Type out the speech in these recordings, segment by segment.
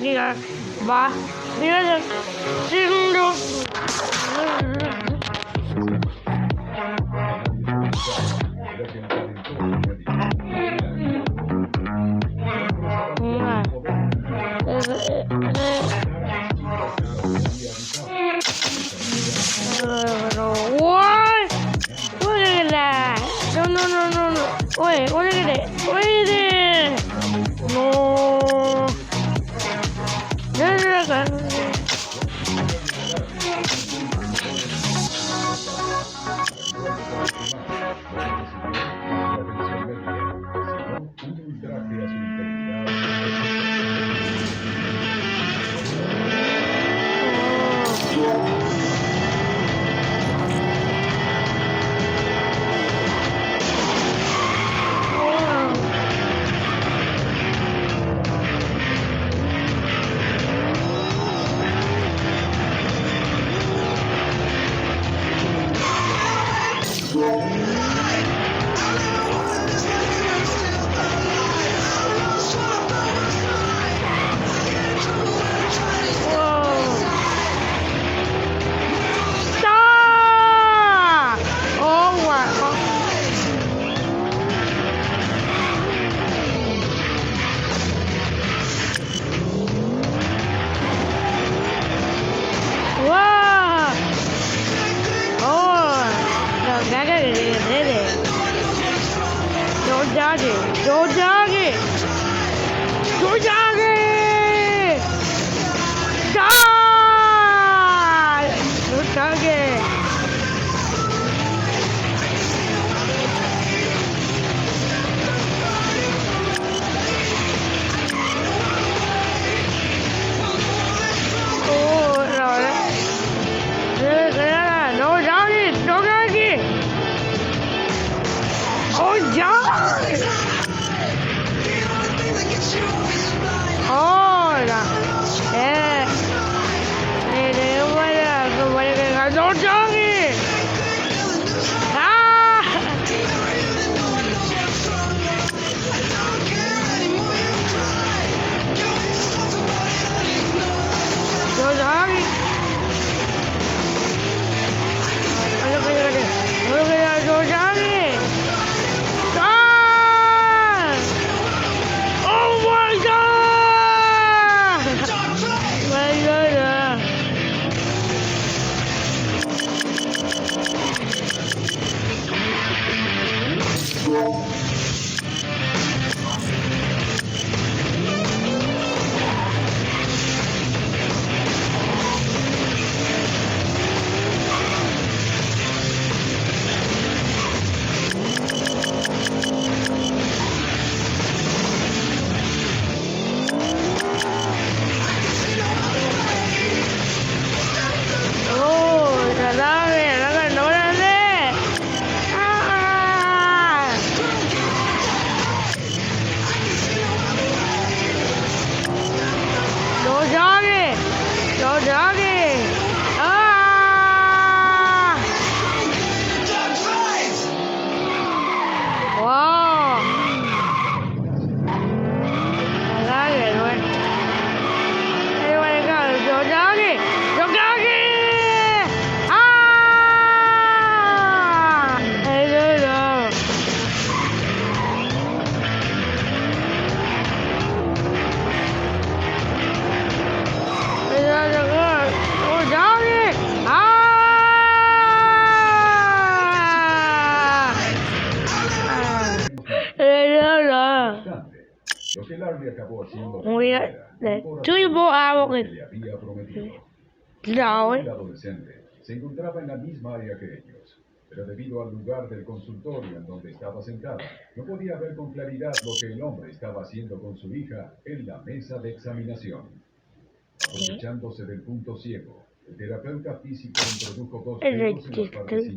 기가 봐. 이거는 지금도 what? What is that? No. Wait, what is it? What is it? No. Lo que Larry acabó haciendo el adolescente se encontraba en la misma área que ellos, pero debido al lugar del consultorio en donde estaba sentada, no podía ver con claridad lo que el hombre estaba haciendo con su hija en la mesa de examinación. Aprovechándose del punto ciego, el terapeuta físico introdujo dos dedos en las partes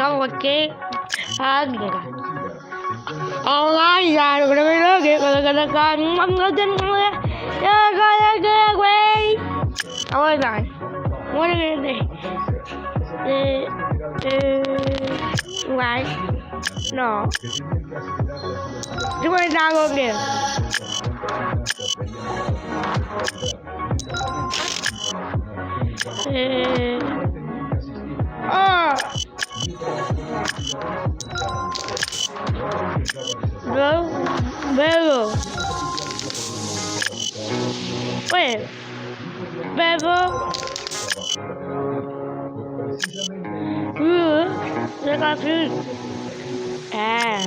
como que alguien. Conocidas se encuentran Oh my god, lo que güey. Ahora está. What is it? Right. No. que tenían que acelerar las velocidades Yo voy a dar algo que. Ah. No. Bebo. Oye. Bebo. They got food. Ah.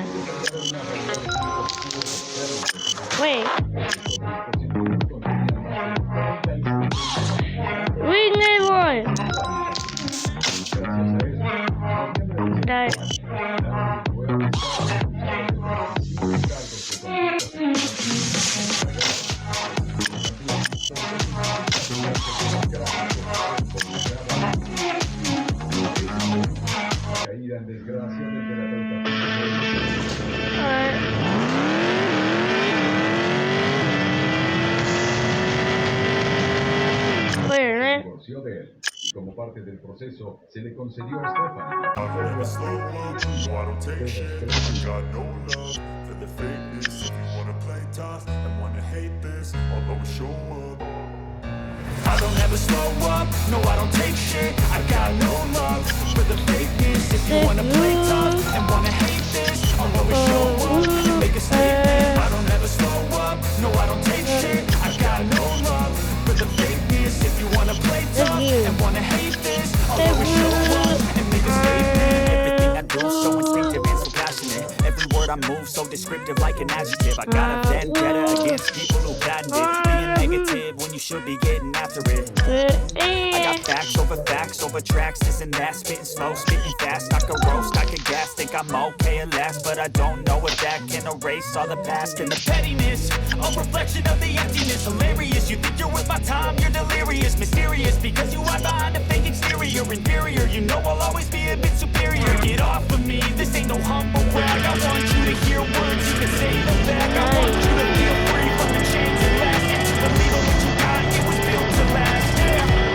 Wait. We need one. That. Caída en desgracia desde la delta. Wait, Divorció de él y como parte del proceso se le concedió a Stephanie. I never slow up, no I don't take shit. I got no love for the fakeness. If you wanna play tough and wanna hate this, I'll always show up. I don't ever slow up, no I don't take shit. I got no love for the fakeness. If you wanna play tough and wanna hate this, I'll always show up and make a statement. I don't ever slow up, no I don't take shit. I got no love for the fakeness. If you wanna play tough and wanna hate this, I'll always show up and make a statement. Everything I do so instinctive and so passionate. Every word I move so descriptive like an adjective. I got a vendetta against people who patent it. Being negative when you should be getting after it. I got facts over tracks. Isn't that spitting slow, spitting fast? I could roast, I could gas. Think I'm okay at last, but I don't know if that can erase all the past and the pettiness. A reflection of the emptiness. Hilarious. You think you're worth my time? You're delirious, mysterious because you are behind a fake exterior. Inferior. You know I'll always be a bit superior. Get off of me. This ain't no humble brag. I want you to hear words you can say them back. I want you to feel free from the chains and last. And to believe in what you got, it was built to last. Yeah.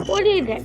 What is it?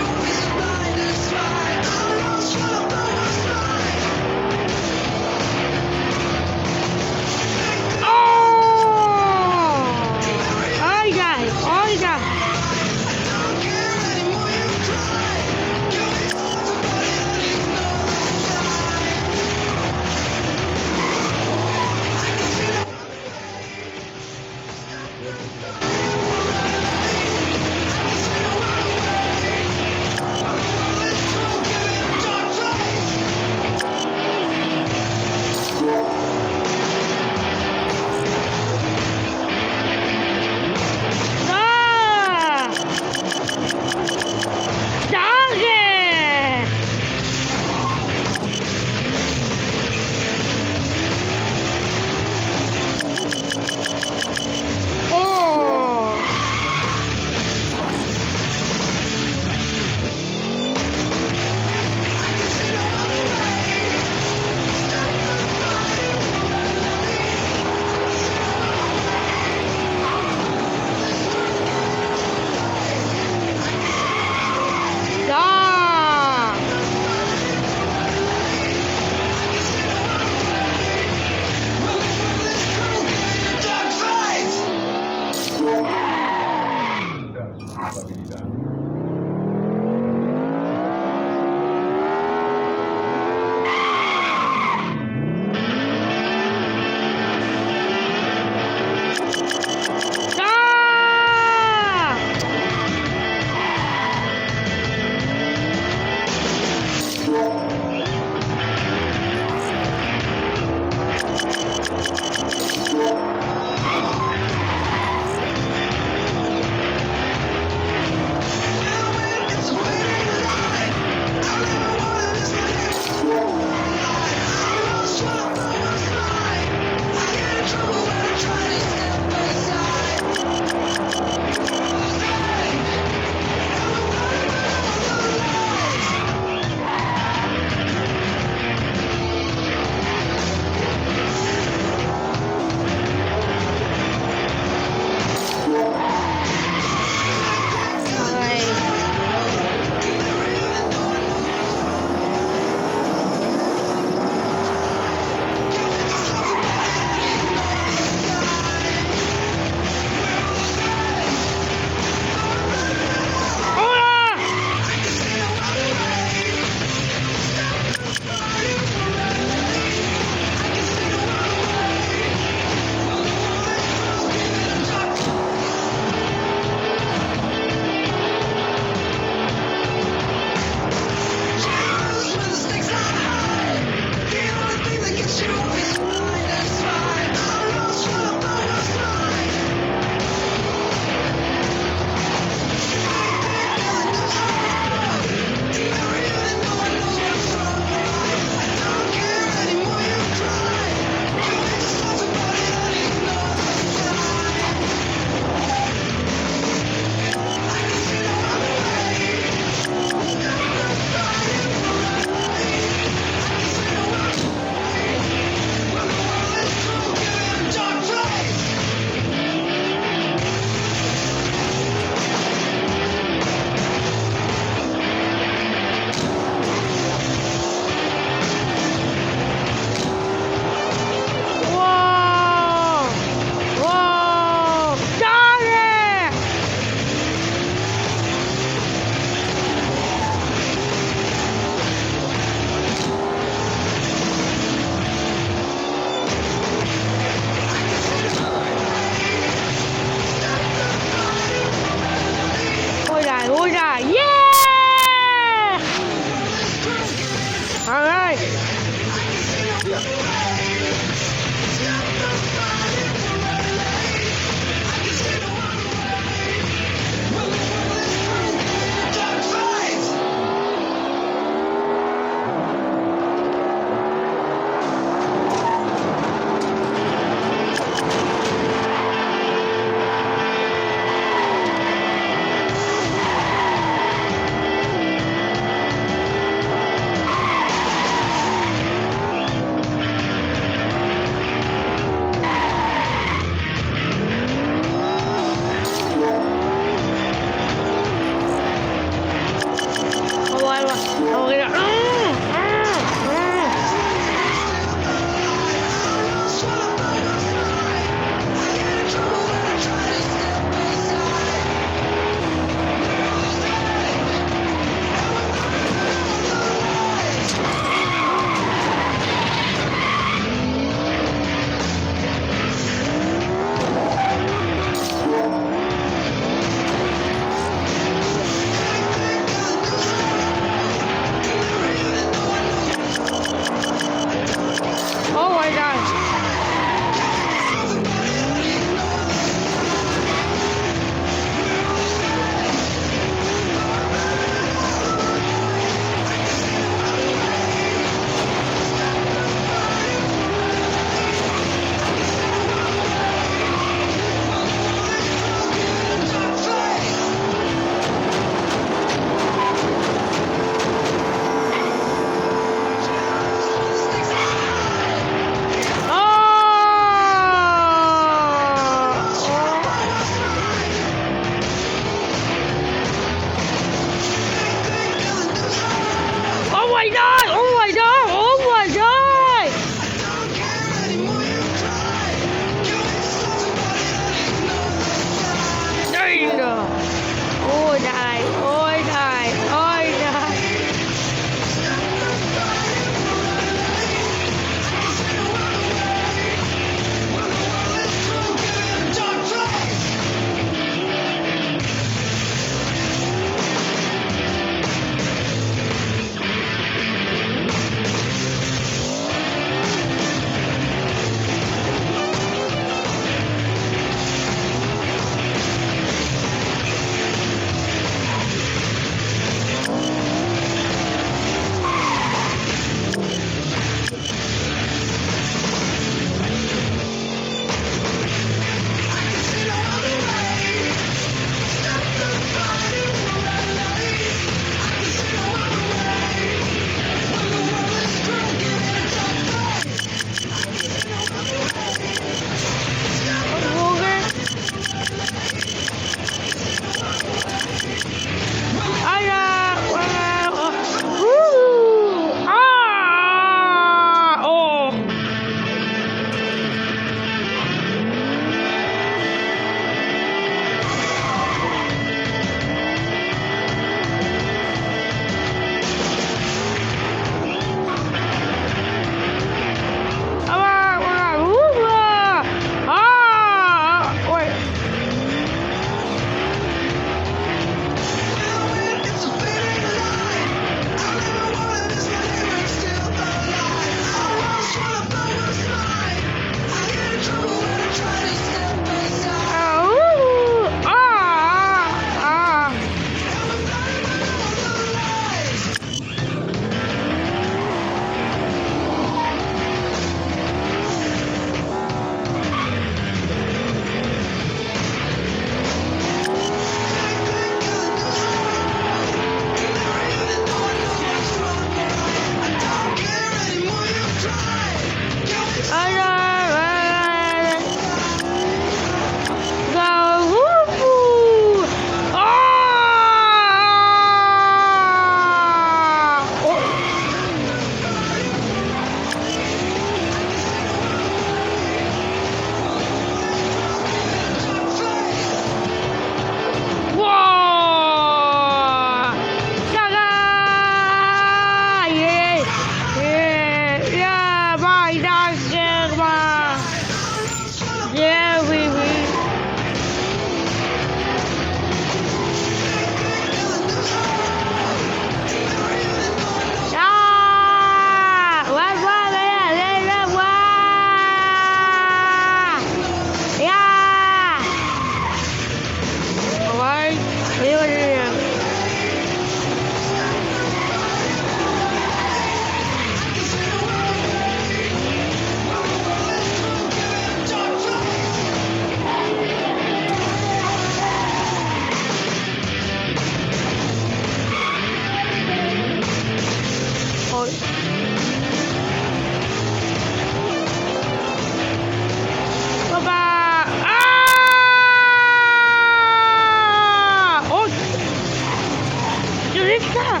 está?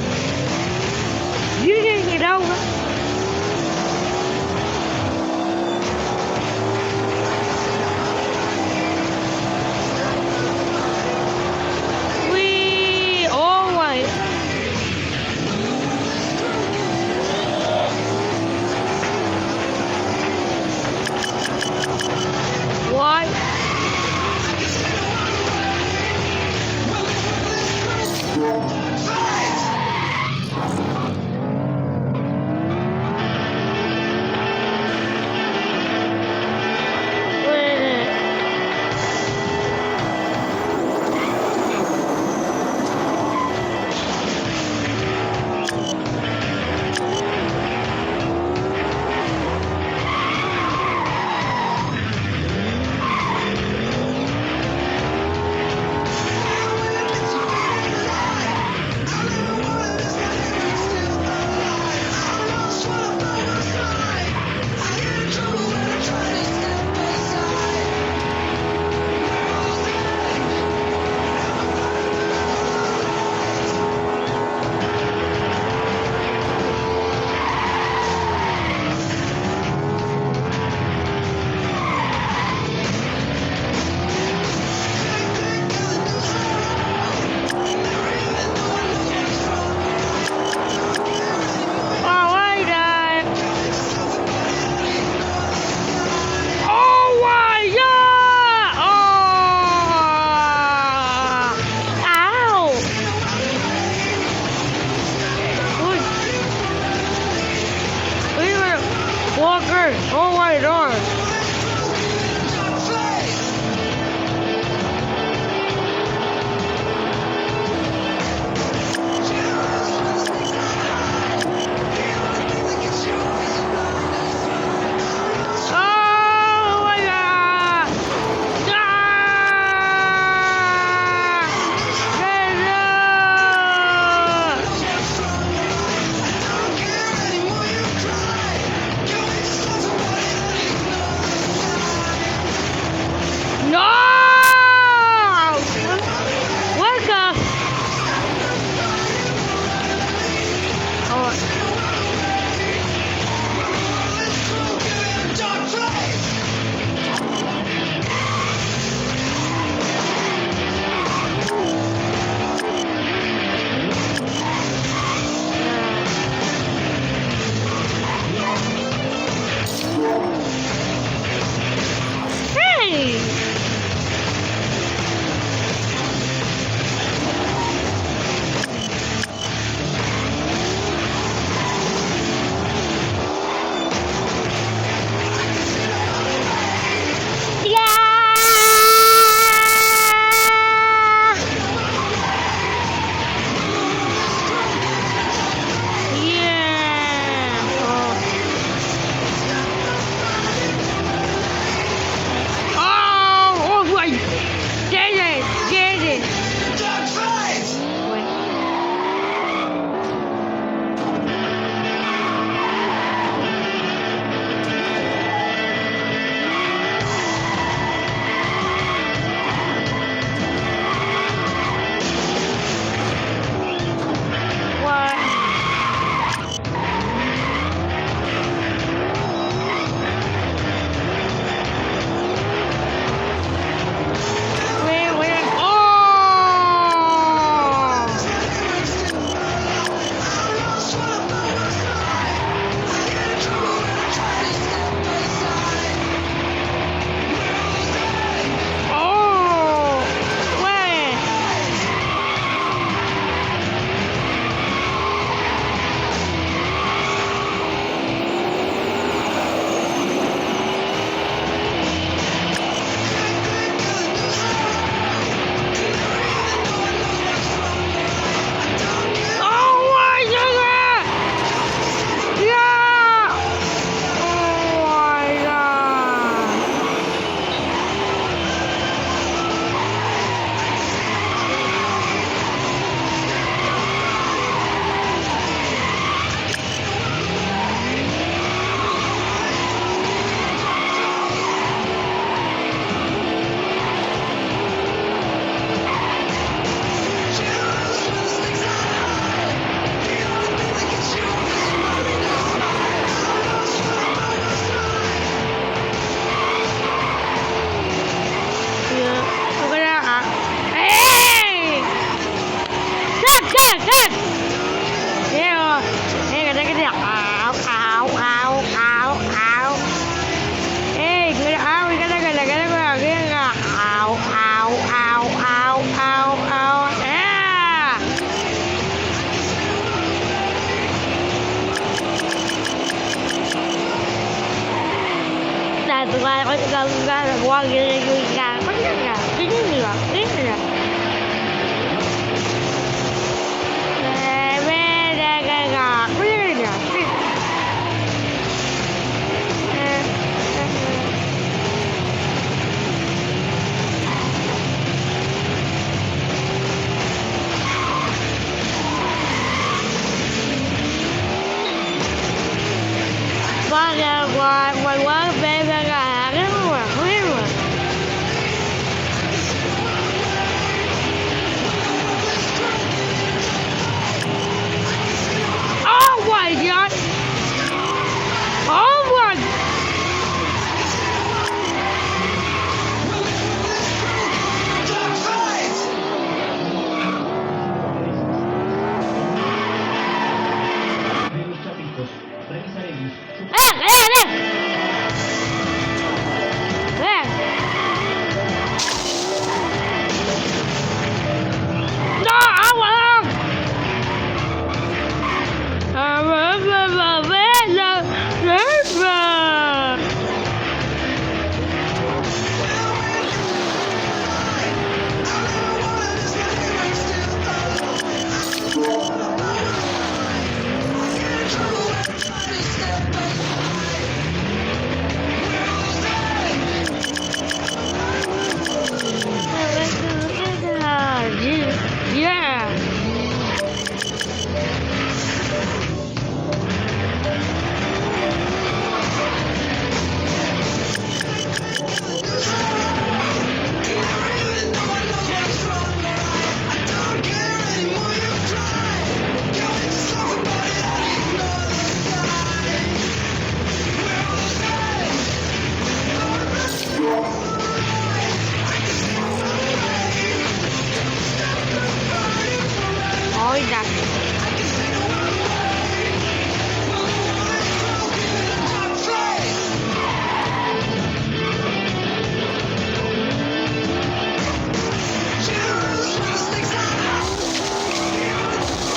Vive en el agua. Uy, oh my. What? Walker, oh my god. Oh my god. ¡Eh! Diego, que te au. ¡Ey! Que la venga. Au. Oh my god! Oh my! No, agua! Yeah. Oiga.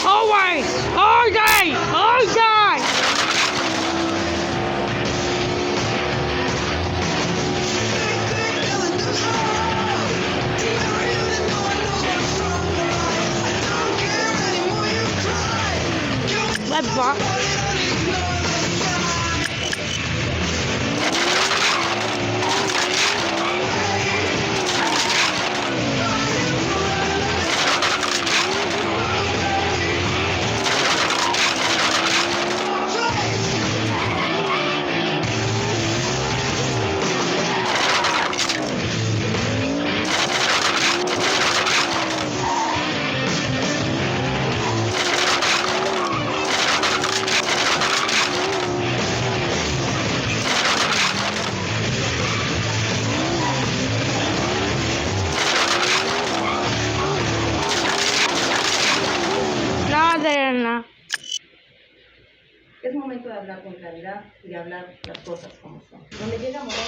Always! All day! All day! What? No. Es momento de hablar con claridad y de hablar las cosas como son. Donde llega Moreno...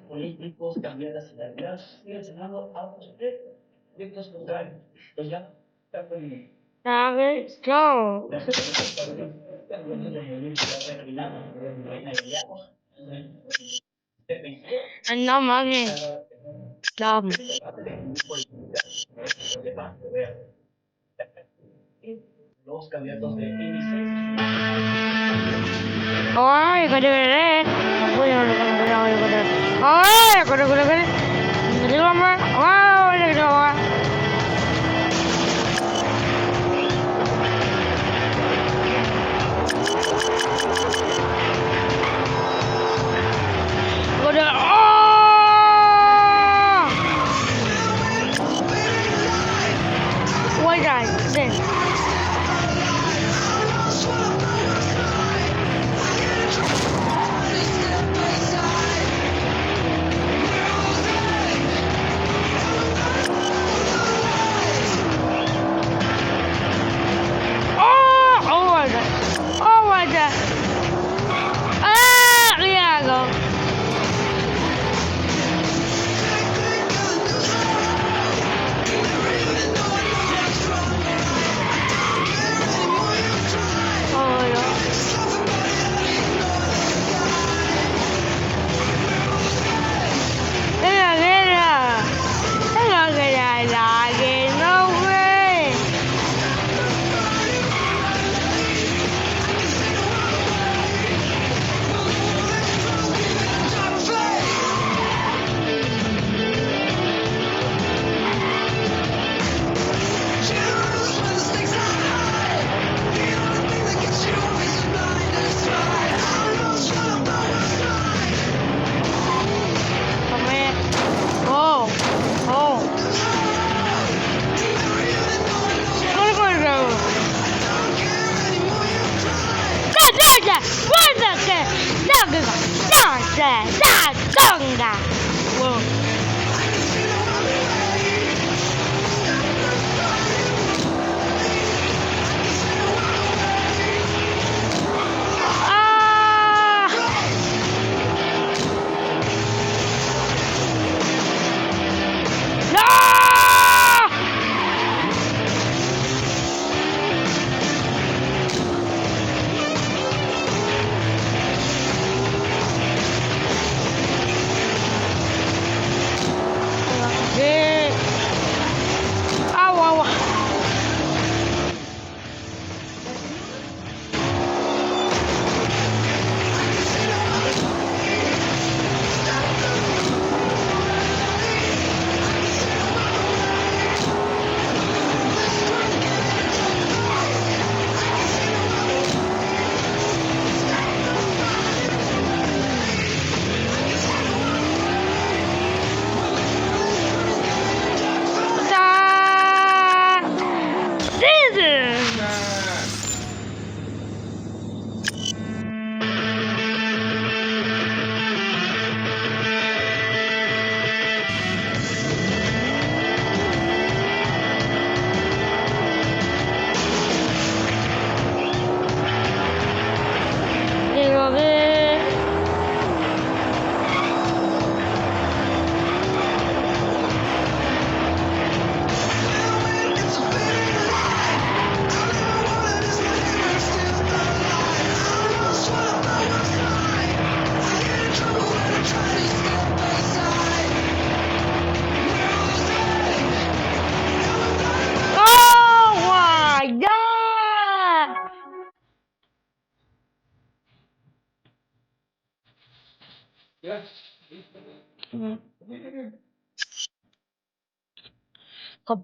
políticos, cambiar las realidades, sigue enseñando a usted de estos contrarios. Pues ya, está bien. ¿Sabes? Yo. No mames. No. Los candidatos de índice. Ay, corre. Voy a correr. Ay, corre. Digo, mamá. Ay, digo, corre. Oh! Why die? Then.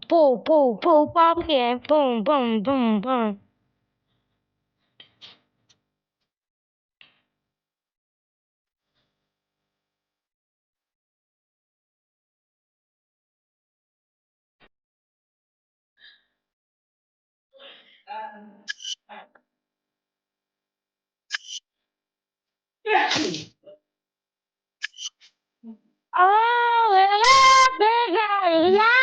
Boom, boom, boom, bomb here. Boom, boom, boom, boom. Oh, yeah.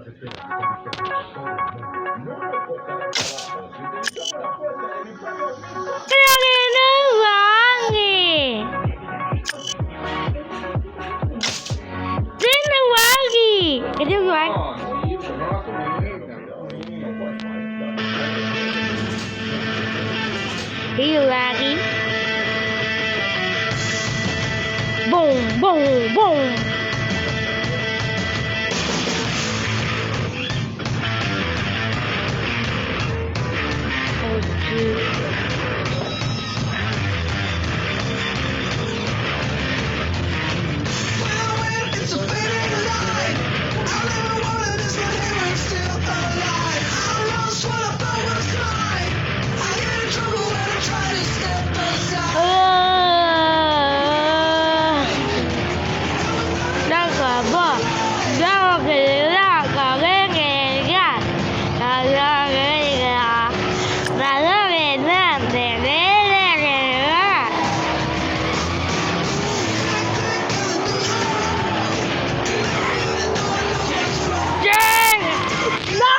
las esferas que son espejos por todo el mundo. No lo cojas al trabajo. Si utilizamos la fuerza del infierno, Creo que no vale. Tiene Wagi. Itu Wagi. Iya lagi. Boom, boom, boom. Oh, shit. It's a fading line. I never wanted this, but here I'm still alive. I lost what I thought was mine. I get in trouble when I try to step aside. Đó là bò. Đó là cái nghề ra. Là cái là nó nghề ra để ra nghề ra. Trên nó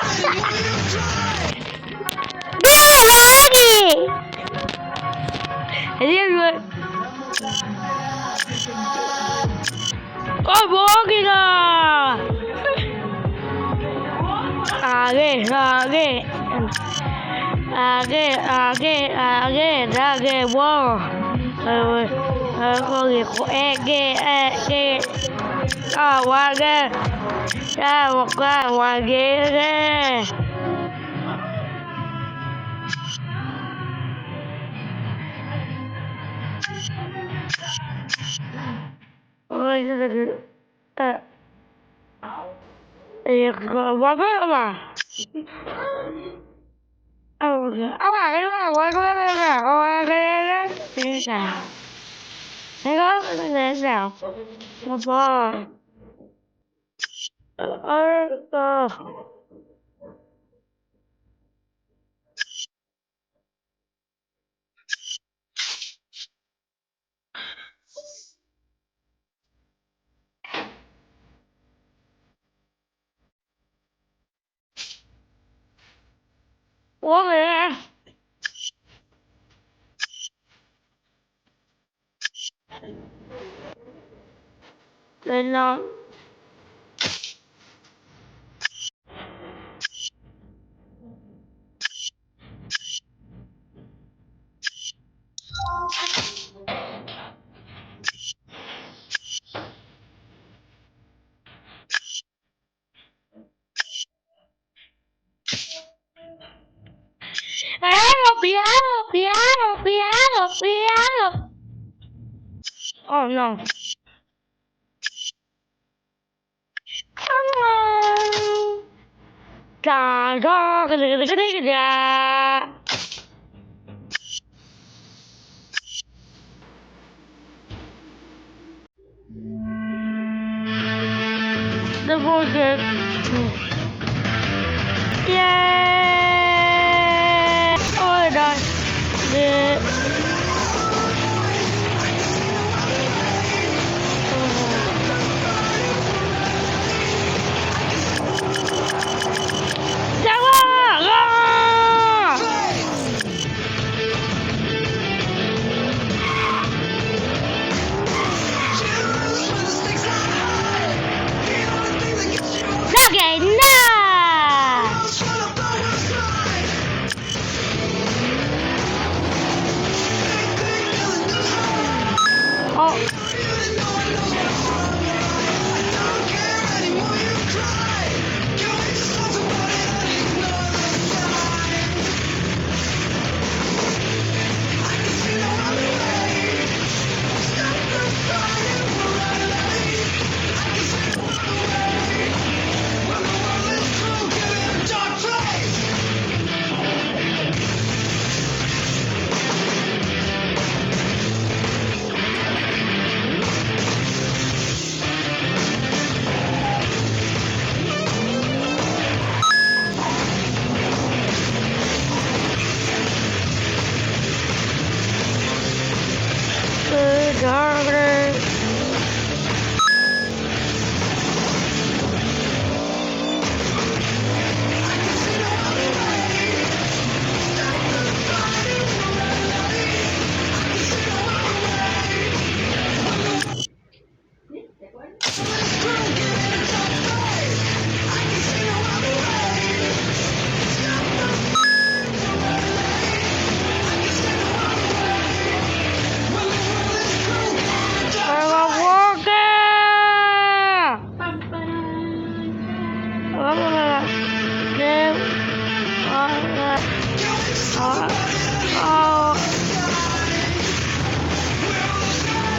đưa lại đi. Đi rồi. Ôi bố kìa. Ghê ra ghê wow. Con gì của ghê qua ghê ra một qua ngoài ghê ghê. Ôi quá phết mà. Cái đó quá cái sao? Thế có cái sao? Một bò. Ủa kìa. Lên nó. Piano. Oh no. Da da da da da da. The bullshit. Yeah. Oh, done. Yeah.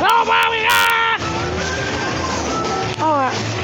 No, mami, ah! Alright.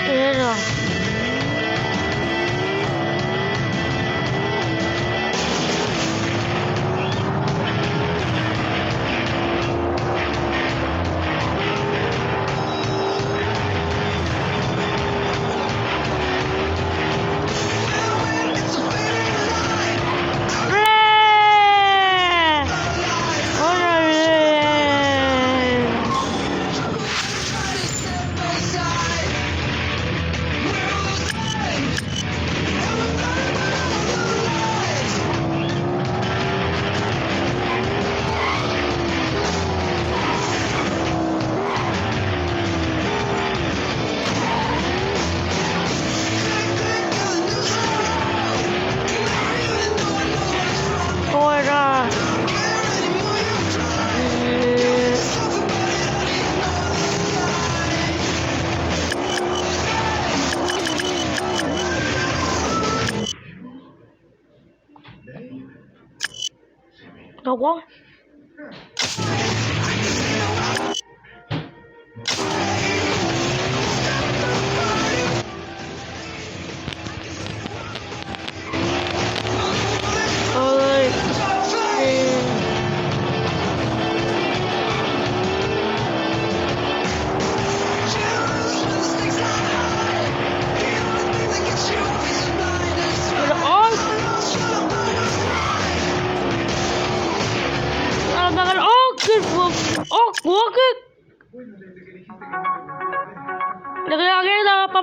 Pero đâu quá. Ơi. Được rồi, papá.